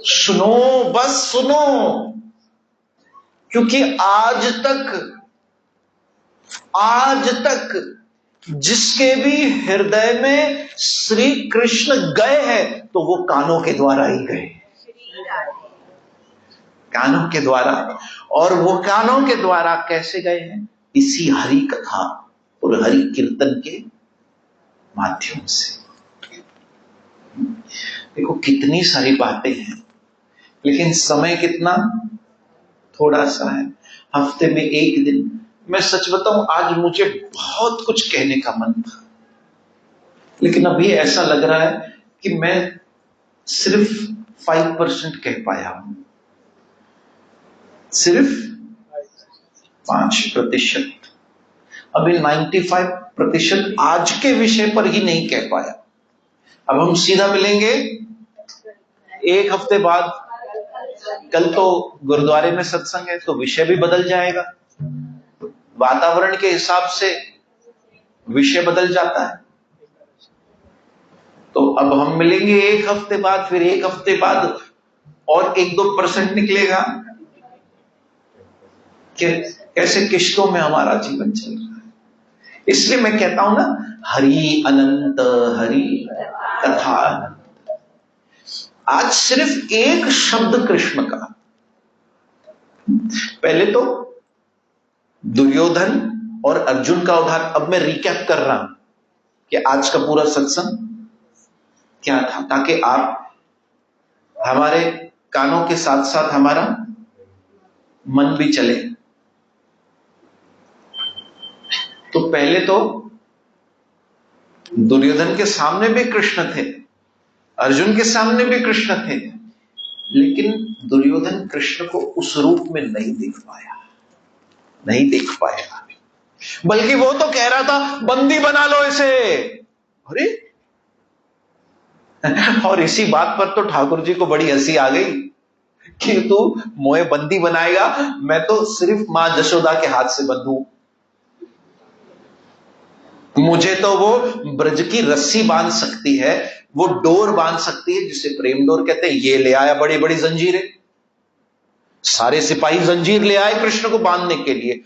सुनो, बस सुनो। क्योंकि आज तक जिसके भी हृदय में श्री कृष्ण गए हैं तो वो कानों के द्वारा ही गए, कानों के द्वारा। और वो कानों के द्वारा कैसे गए हैं? इसी हरि कथा और हरि कीर्तन के माध्यम से। देखो कितनी सारी बातें हैं, लेकिन समय कितना थोड़ा सा है। हफ्ते में 1 दिन। मैं सच बताऊं आज मुझे बहुत कुछ कहने का मन था, लेकिन अभी ऐसा लग रहा है कि मैं सिर्फ 5% कह पाया हूं, सिर्फ 5%। अभी 95% आज के विषय पर ही नहीं कह पाया। अब हम सीधा मिलेंगे 1 हफ्ते बाद। कल तो गुरुद्वारे में सत्संग है तो विषय भी बदल जाएगा। वातावरण के हिसाब से विषय बदल जाता है। तो अब हम मिलेंगे एक हफ्ते बाद, फिर एक हफ्ते बाद और 1-2% निकलेगा। कैसे किश्तों में हमारा जीवन चल रहा है। इसलिए मैं कहता हूं ना, हरि अनंत, हरि कथा अनंत। आज सिर्फ एक शब्द कृष्ण का। पहले तो दुर्योधन और अर्जुन का उदाहरण, अब मैं रिकैप कर रहा हूं कि आज का पूरा सत्संग क्या था, ताकि आप हमारे कानों के साथ साथ हमारा मन भी चले। तो पहले तो दुर्योधन के सामने भी कृष्ण थे, अर्जुन के सामने भी कृष्ण थे, लेकिन दुर्योधन कृष्ण को उस रूप में नहीं देख पाया, बल्कि वो तो कह रहा था बंदी बना लो इसे। अरे, और इसी बात पर तो ठाकुर जी को बड़ी हंसी आ गई कि तू मोए बंदी बनाएगा, मैं तो सिर्फ मां जशोदा के हाथ से बंधू, मुझे तो वो ब्रज की रस्सी बांध सकती है, वो डोर बांध सकती है जिसे प्रेम डोर कहते हैं। ये ले आया बड़ी बड़ी जंजीरें, सारे सिपाही जंजीर ले आए कृष्ण को बांधने के लिए।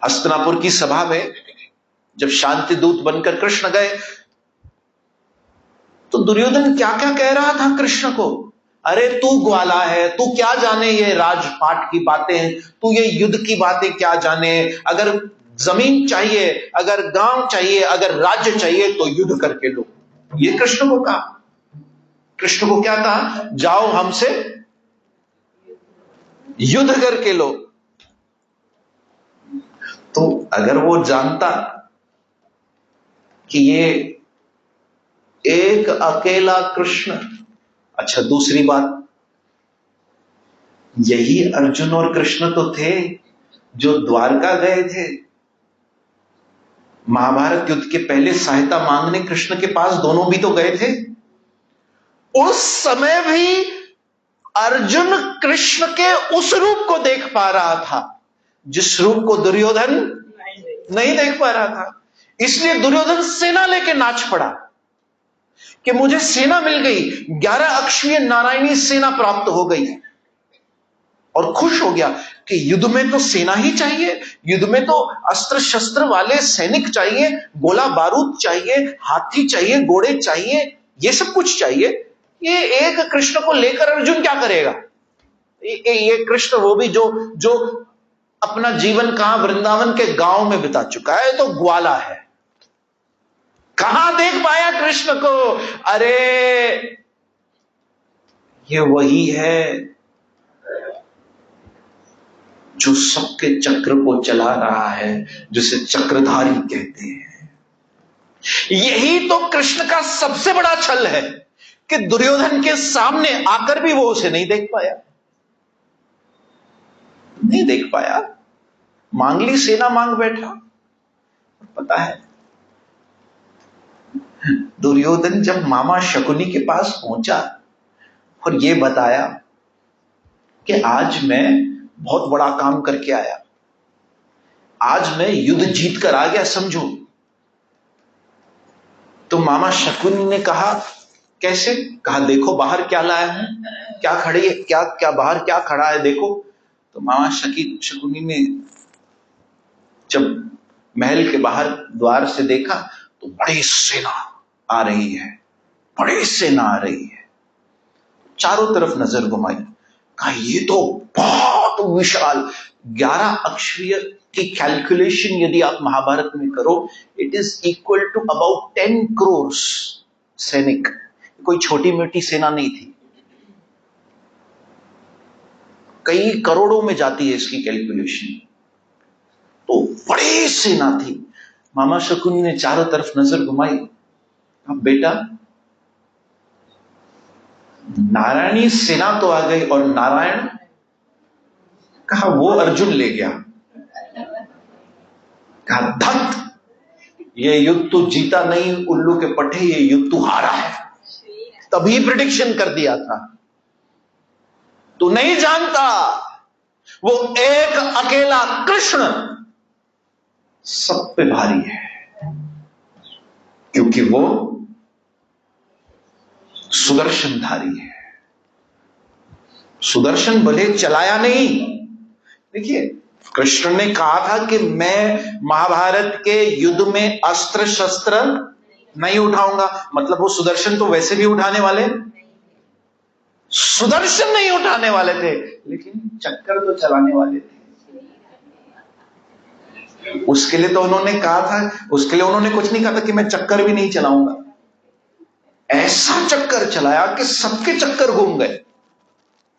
हस्तिनापुर की सभा में जब शांति दूत बनकर कृष्ण गए, तो दुर्योधन क्या क्या कह रहा था कृष्ण को। अरे तू ग्वाला है, तू क्या जाने ये राजपाट की बातें, तू ये युद्ध की बातें क्या जाने। अगर जमीन चाहिए, अगर गांव चाहिए, अगर राज्य चाहिए तो युद्ध करके लो। ये कृष्ण को कहा। कृष्ण को क्या कहा? जाओ हमसे युद्ध करके लो। तो अगर वो जानता कि ये एक अकेला कृष्ण, अच्छा दूसरी बात, यही अर्जुन और कृष्ण तो थे जो द्वारका गए थे। महाभारत युद्ध के पहले सहायता मांगने कृष्ण के पास दोनों भी तो गए थे। उस समय भी अर्जुन कृष्ण के उस रूप को देख पा रहा था जिस रूप को दुर्योधन नहीं देख पा रहा था। इसलिए दुर्योधन सेना लेके नाच पड़ा कि मुझे सेना मिल गई, 11 अक्षीय नारायणी सेना प्राप्त हो गई, और खुश हो गया कि युद्ध में तो सेना ही चाहिए, युद्ध में तो अस्त्र शस्त्र वाले सैनिक चाहिए, गोला बारूद चाहिए, हाथी चाहिए, घोड़े चाहिए, ये सब कुछ चाहिए। ये एक कृष्ण को लेकर अर्जुन क्या करेगा? ये कृष्ण वो भी जो अपना जीवन कहां, वृंदावन के गांव में बिता चुका है, तो ग्वाला है, कहां देख पाया कृष्ण को। अरे ये वही है जो सबके चक्र को चला रहा है, जिसे चक्रधारी कहते हैं। यही तो कृष्ण का सबसे बड़ा छल है कि दुर्योधन के सामने आकर भी वो उसे नहीं देख पाया। मांग ली सेना, मांग बैठा। पता है दुर्योधन जब मामा शकुनी के पास पहुंचा और ये बताया कि आज मैं बहुत बड़ा काम करके आया, आज मैं युद्ध जीत कर आ गया समझो, तो मामा शकुनी ने कहा कैसे? कहा देखो बाहर क्या लाया हूं, क्या खड़ी है, क्या बाहर क्या खड़ा है देखो। तो मामा शकुनी ने जब महल के बाहर द्वार से देखा तो बड़ी सेना आ रही है, बड़ी सेना आ रही है। चारों तरफ नजर घुमाई, कहा ये तो बहुत विशाल, 11 अक्षरीय की कैलकुलेशन यदि आप महाभारत में करो, it is equal to about 10 crore सैनिक। कोई छोटी मोटी सेना नहीं थी, कई करोड़ों में जाती है इसकी कैलकुलेशन। तो बड़ी सेना थी। मामा शकुनी ने चारों तरफ नजर घुमाई, अब बेटा नारायणी सेना तो आ गई, और नारायण कहा वो अर्जुन ले गया। कहा धत, ये युद्ध तू जीता नहीं उल्लू के पट्टे, ये युद्ध तू हारा है। तभी प्रिडिक्शन कर दिया था। तू नहीं जानता वो एक अकेला कृष्ण सब पे भारी है, क्योंकि वो सुदर्शनधारी है। सुदर्शन भले चलाया नहीं, देखिए कृष्ण ने कहा था कि मैं महाभारत के युद्ध में अस्त्र शस्त्र नहीं उठाऊंगा, मतलब वो सुदर्शन तो वैसे भी उठाने वाले, सुदर्शन नहीं उठाने वाले थे, लेकिन चक्कर तो चलाने वाले थे। उसके लिए तो उन्होंने कहा था, उसके लिए उन्होंने कुछ नहीं कहा था कि मैं चक्कर भी नहीं चलाऊंगा। ऐसा चक्कर चलाया कि सबके चक्कर घूम गए।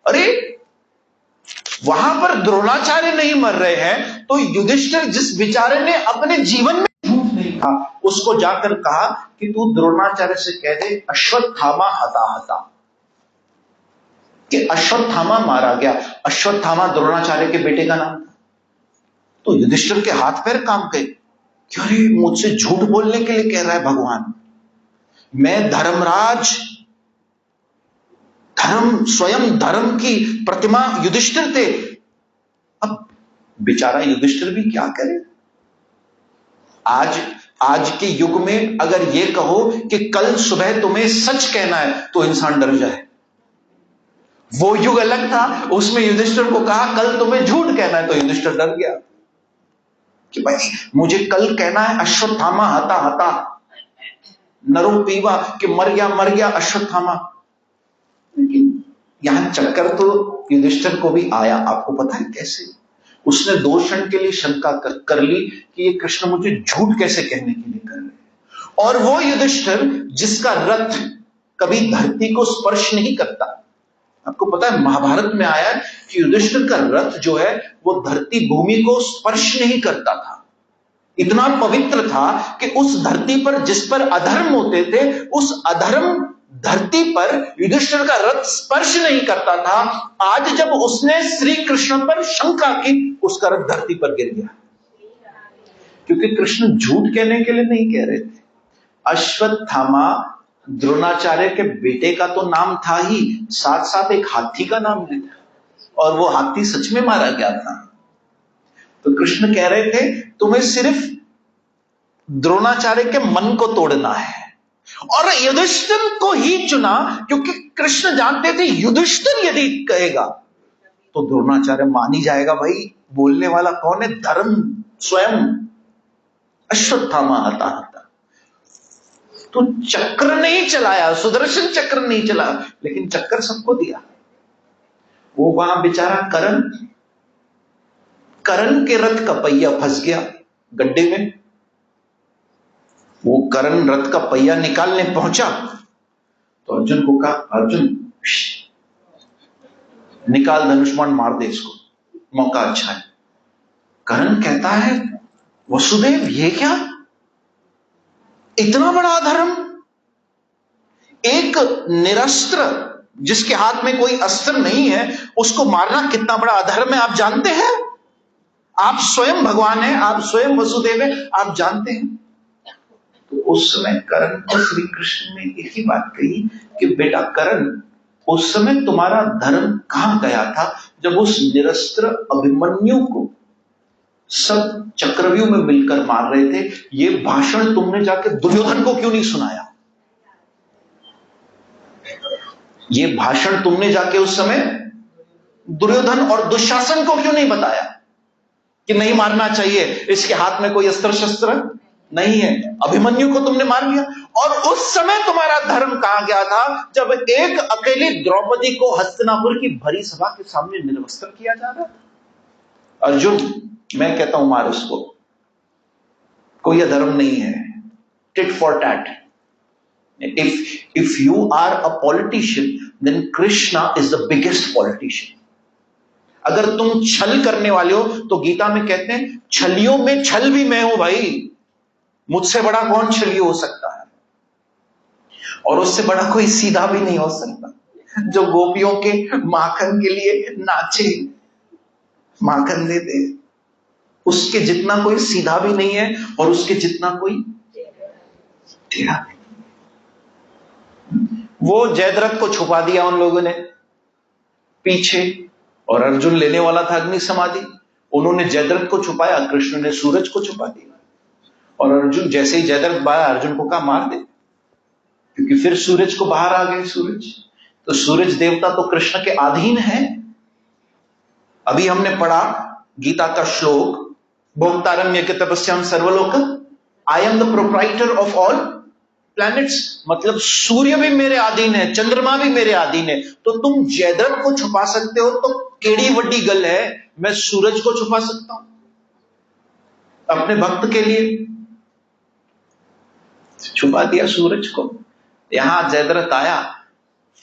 अरे वहां पर द्रोणाचार्य नहीं मर रहे हैं, तो युधिष्ठिर जिस बेचारे ने अपने जीवन में झूठ नहीं कहा, उसको जाकर कहा कि तू द्रोणाचार्य से कह दे अश्वत्थामा हता हता, कि अश्वत्थामा मारा गया। अश्वत्थामा द्रोणाचार्य के बेटे का नाम था। तो युधिष्ठिर के हाथ पैर काम गए, क्यों रे मुझसे झूठ बोलने के लिए कह रहा है भगवान। मैं धर्मराज, धर्म स्वयं धर्म की प्रतिमा युधिष्ठिर थे। अब बेचारा युधिष्ठिर भी क्या करे। आज के युग में अगर यह कहो कि कल सुबह तुम्हें सच कहना है तो इंसान डर जाए। वो युग अलग था, उसमें युधिष्ठिर को कहा कल तुम्हें झूठ कहना है, तो युधिष्ठिर डर गया कि भाई मुझे कल कहना है अश्वत्थामा हता हता, नरो पीवा, कि मर गया अश्वत्थामा। लेकिन यहां चक्कर तो युधिष्ठिर को भी आया। आपको पता है कैसे? उसने 2 क्षण के लिए शंका कर ली कि ये कृष्ण मुझे झूठ कैसे कहने के लिए कर रहे हैं। और वो युधिष्ठिर जिसका रथ कभी धरती को स्पर्श नहीं करता, आपको पता है महाभारत में आया है कि युधिष्ठिर का रथ जो है वो धरती भूमि को स्पर्श नहीं करता था। इतना पवित्र था कि उस धरती पर जिस पर अधर्म होते थे, उस अधर्म धरती पर युधिष्ठिर का रथ स्पर्श नहीं करता था। आज जब उसने श्री कृष्ण पर शंका की, उसका रथ धरती पर गिर गया, क्योंकि कृष्ण झूठ कहने के लिए नहीं कह रहे थे। अश्वत्थामा द्रोणाचार्य के बेटे का तो नाम था ही, साथ साथ एक हाथी का नाम भी था, और वो हाथी सच में मारा गया था। तो कृष्ण कह रहे थे तुम्हें सिर्फ द्रोणाचार्य के मन को तोड़ना है, और युधिष्ठिर को ही चुना, क्योंकि कृष्ण जानते थे युधिष्ठिर यदि कहेगा तो द्रोणाचार्य मान ही जाएगा। भाई बोलने वाला कौन है? धर्म स्वयं। अश्वत्थामा हता हता। तो चक्र नहीं चलाया, सुदर्शन चक्र नहीं चला, लेकिन चक्कर सबको दिया। वो वहां बेचारा करण के रथ का पहिया फंस गया गड्ढे में। वो करण रथ का पहिया निकालने पहुंचा तो अर्जुन को कहा अर्जुन निकाल धनुष्मान, मार दे इसको, मौका अच्छा है। करण कहता है वसुदेव ये क्या, इतना बड़ा अधर्म, एक निरस्त्र जिसके हाथ में कोई अस्त्र नहीं है उसको मारना कितना बड़ा अधर्म है, आप जानते हैं? आप स्वयं भगवान हैं, आप स्वयं वसुदेव हैं, आप जानते हैं। तो उस समय करण को श्री कृष्ण ने एक ही बात कही कि बेटा करण, उस समय तुम्हारा धर्म कहां गया था जब उस निरस्त्र अभिमन्यु को सब चक्रव्यूह में मिलकर मार रहे थे? ये भाषण तुमने जाके दुर्योधन को क्यों नहीं सुनाया? ये भाषण तुमने जाके उस समय दुर्योधन और दुशासन को क्यों नहीं बताया कि नहीं मारना चाहिए, इसके हाथ में कोई अस्त्र शस्त्र नहीं है? अभिमन्यु को तुमने मार लिया। और उस समय तुम्हारा धर्म कहां गया था जब एक अकेली द्रौपदी को हस्तिनापुर की भरी सभा के सामने निर्वस्त्र किया जा रहा था? अर्जुन मैं कहता हूं मार उसको, कोई अधर्म नहीं है, tit for tat. If you are a politician then Krishna is the biggest politician. अगर तुम छल करने वाले हो तो गीता में कहते हैं छलियों में छल भी मैं हूं भाई, मुझसे बड़ा कौन छली हो सकता है? और उससे बड़ा कोई सीधा भी नहीं हो सकता जो गोपियों के माखन के लिए नाचे, माखन दे दे। उसके जितना कोई सीधा भी नहीं है और उसके जितना कोई टेढ़ा नहीं। वो जयद्रथ को छुपा दिया उन लोगों ने पीछे, और अर्जुन लेने वाला था अग्नि समाधि, उन्होंने जयद्रथ को छुपाया, कृष्ण ने सूरज को छुपा दिया। और अर्जुन जैसे ही जयद्रथ बाया, अर्जुन को कहा मार दे, क्योंकि फिर सूरज को बाहर आ गए सूरज। तो सूरज देवता तो कृष्ण के अधीन है। अभी हमने पढ़ा गीता का श्लोक, भोक्तारम यज्ञ तपस्याम सर्वलोक, I am the proprietor of all planets, मतलब सूर्य भी मेरे अधीन है, चंद्रमा भी मेरे अधीन है। तो तुम जयद्रथ को छुपा सकते हो तो केड़ी वड्डी गल है, मैं सूरज को छुपा सकता हूं अपने भक्त के लिए। छुपा दिया सूरज को। यहां जयद्रथ आया,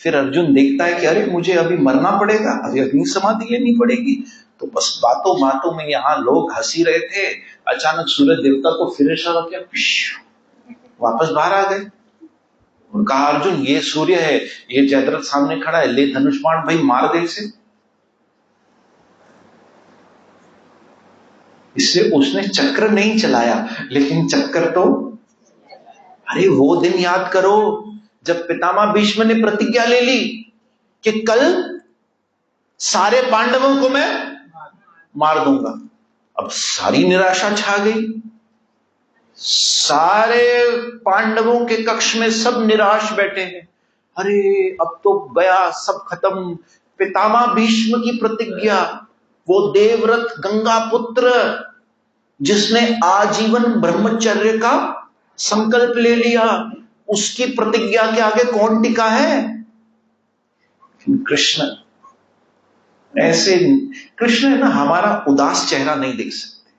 फिर अर्जुन देखता है कि अरे मुझे अभी मरना पड़ेगा, अभी अग्नि समाधि लेनी पड़ेगी। तो बस बातों बातों में यहां लोग हंसी रहे थे, अचानक सूरज देवता को फिर इशारा किया, वापस बाहर आ गए और कहा अर्जुन ये सूर्य है, ये जयद्रथ सामने खड़ा है, ले धनुष बाण भाई मार दे इसे। इसलिए उसने चक्र नहीं चलाया, लेकिन चक्कर तो, अरे वो दिन याद करो जब पितामह भीष्म ने प्रतिज्ञा ले ली कि कल सारे पांडवों को मैं मार दूंगा। अब सारी निराशा छा गई, सारे पांडवों के कक्ष में सब निराश बैठे हैं। अरे अब तो गया, सब खत्म। पितामह भीष्म की प्रतिज्ञा, वो देवव्रत गंगा पुत्र जिसने आजीवन ब्रह्मचर्य का संकल्प ले लिया, उसकी प्रतिज्ञा के आगे कौन टिका है? कृष्ण। ऐसे कृष्ण है ना, हमारा उदास चेहरा नहीं देख सकते।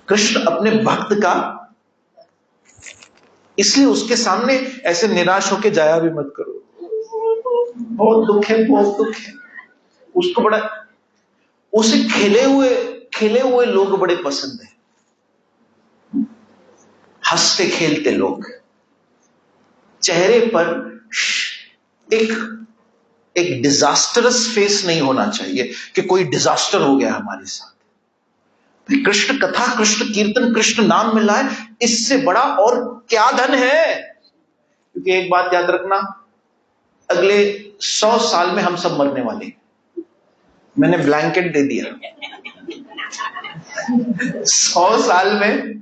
कृष्ण अपने भक्त का, इसलिए उसके सामने ऐसे निराश होके जाया भी मत करो। बहुत दुख है, बहुत दुख है। उसको बड़ा, उसे खेले हुए लोग बड़े पसंद है, हंसते खेलते लोग। चेहरे पर एक डिजास्टरस फेस नहीं होना चाहिए कि कोई डिजास्टर हो गया हमारे साथ। कृष्ण कथा, कृष्ण कीर्तन, कृष्ण नाम मिला है, इससे बड़ा और क्या धन है। क्योंकि एक बात याद रखना, अगले 100 साल में हम सब मरने वाले हैं। मैंने ब्लैंकेट दे दिया। 100 साल में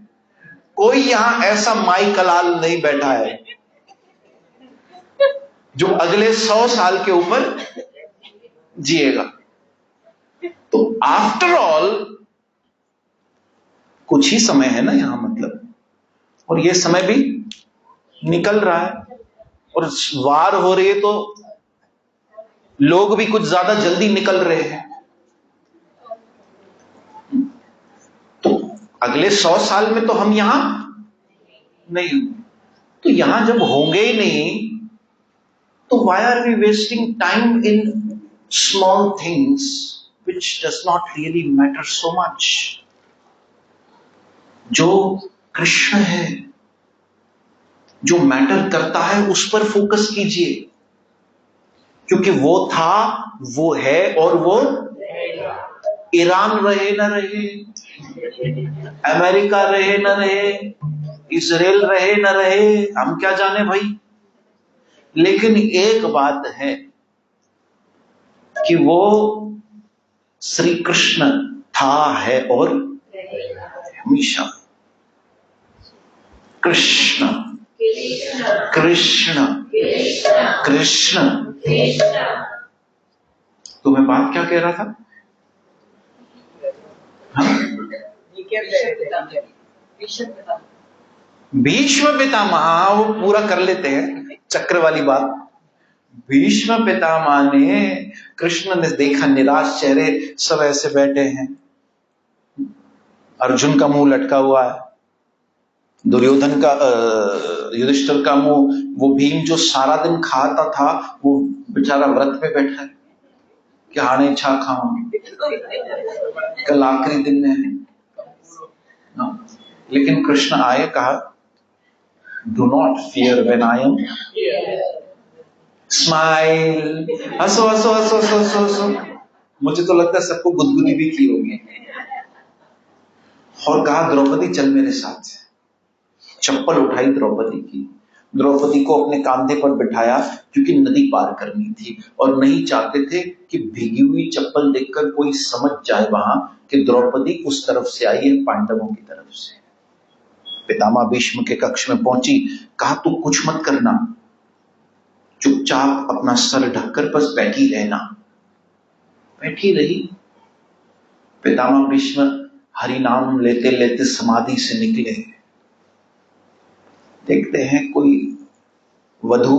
कोई यहां ऐसा माई कलाल नहीं बैठा है जो अगले 100 साल के ऊपर जिएगा। तो आफ्टर ऑल कुछ ही समय है ना यहां, मतलब, और ये समय भी निकल रहा है और वार हो रही है तो लोग भी कुछ ज्यादा जल्दी निकल रहे हैं। तो अगले 100 साल में तो हम यहां नहीं, तो यहां जब होंगे ही नहीं तो why are we wasting time in small things which does not really matter so much? जो कृष्ण है, जो मैटर करता है, उस पर फोकस कीजिए, क्योंकि वो था, वो है और वो ईरान रहे ना रहे, अमेरिका रहे ना रहे, इजराइल रहे ना रहे, हम क्या जाने भाई। लेकिन एक बात है कि वो श्री कृष्ण था, है और हमेशा। कृष्ण कृष्ण कृष्ण। तो मैं बात क्या कह रहा था? भीष्म पितामह, वो पूरा कर लेते हैं चक्र वाली बात। भीष्म पितामह ने, कृष्ण ने देखा निराश चेहरे, सब ऐसे बैठे हैं, अर्जुन का मुंह लटका हुआ है, दुर्योधन का, युधिष्ठिर का मुंह, वो भीम जो सारा दिन खाता था वो बेचारा व्रत पे बैठा है कि हाने छा खाऊं, कल आखिरी दिन है। लेकिन कृष्ण आए, कहा do not fear when I am, smile, हंसो हंसो हंसो हंसो हंसो हंसो। मुझे तो लगता है सबको गुदगुदी भी की होगी। और कहा द्रौपदी चल मेरे साथ। चप्पल उठाई द्रौपदी की, द्रौपदी को अपने कांधे पर बिठाया, क्योंकि नदी पार करनी थी और नहीं चाहते थे कि भीगी हुई चप्पल देखकर कोई समझ जाए वहां कि द्रौपदी उस तरफ से आई है, पांडवों की तरफ से। पितामह भीष्म के कक्ष में पहुंची, कहा तू कुछ मत करना, चुपचाप अपना सर ढककर बस बैठी रहना। बैठी रही। पितामह भीष्म हरि नाम लेते लेते समाधि से निकले। देखते हैं कोई वधू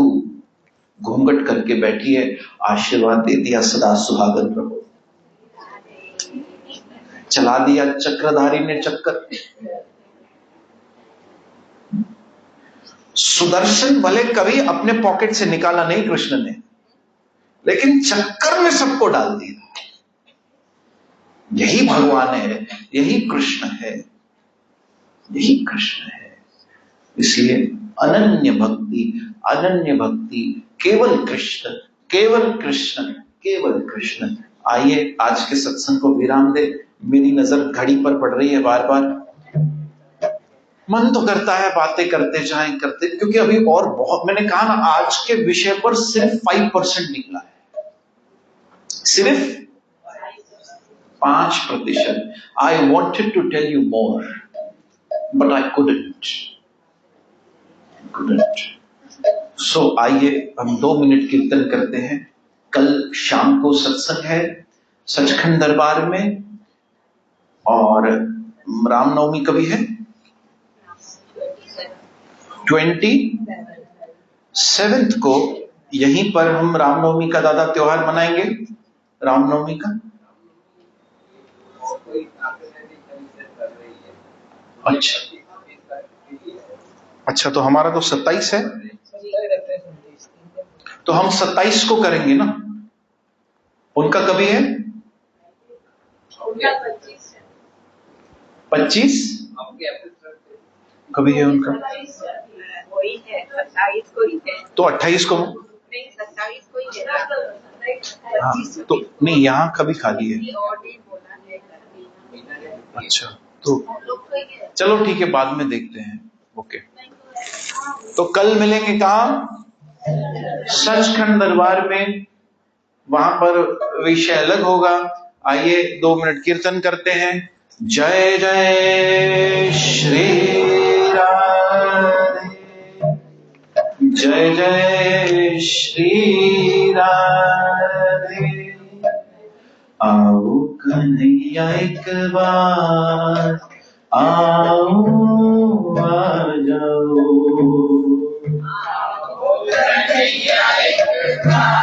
घूंघट करके बैठी है, आशीर्वाद दे दिया, सदा सुहागन रहो। चला दिया चक्रधारी ने चक्कर। सुदर्शन भले कभी अपने पॉकेट से निकाला नहीं कृष्ण ने, लेकिन चक्कर में सबको डाल दिया। यही भगवान है, यही कृष्ण है, यही कृष्ण है। इसलिए अनन्य भक्ति, अनन्य भक्ति, केवल कृष्ण, केवल कृष्ण, केवल कृष्ण। आइए आज के सत्संग को विराम दे। मेरी नजर घड़ी पर पड़ रही है बार बार। मन तो करता है बातें करते जाएं, करते, क्योंकि अभी और बहुत, मैंने कहा ना आज के विषय पर सिर्फ 5% निकला है, सिर्फ 5%। I wanted to tell you more but I couldn't. So आइए हम 2 मिनट कीर्तन करते हैं। कल शाम को सत्संग है सचखंड दरबार में, और रामनवमी कभी है? 27 को यहीं पर हम रामनवमी का दादा त्योहार मनाएंगे। रामनवमी का अच्छा, तो हमारा तो 27 है, तो हम 27 को करेंगे ना। उनका कभी है? 25 कभी है उनका? तो 28 को। हाँ, तो नहीं, यहाँ कभी खाली है। अच्छा, तो चलो ठीक है, बाद में देखते हैं। ओके, तो कल मिलेंगे कहाँ? सचखंड दरबार में, वहां पर विषय अलग होगा। आइए 2 मिनट कीर्तन करते हैं। जय जय श्री राधे, जय जय श्री राधे। आओ कन्हैया एक बार, आओ आ जाओ, आओ कन्हैया एक बार।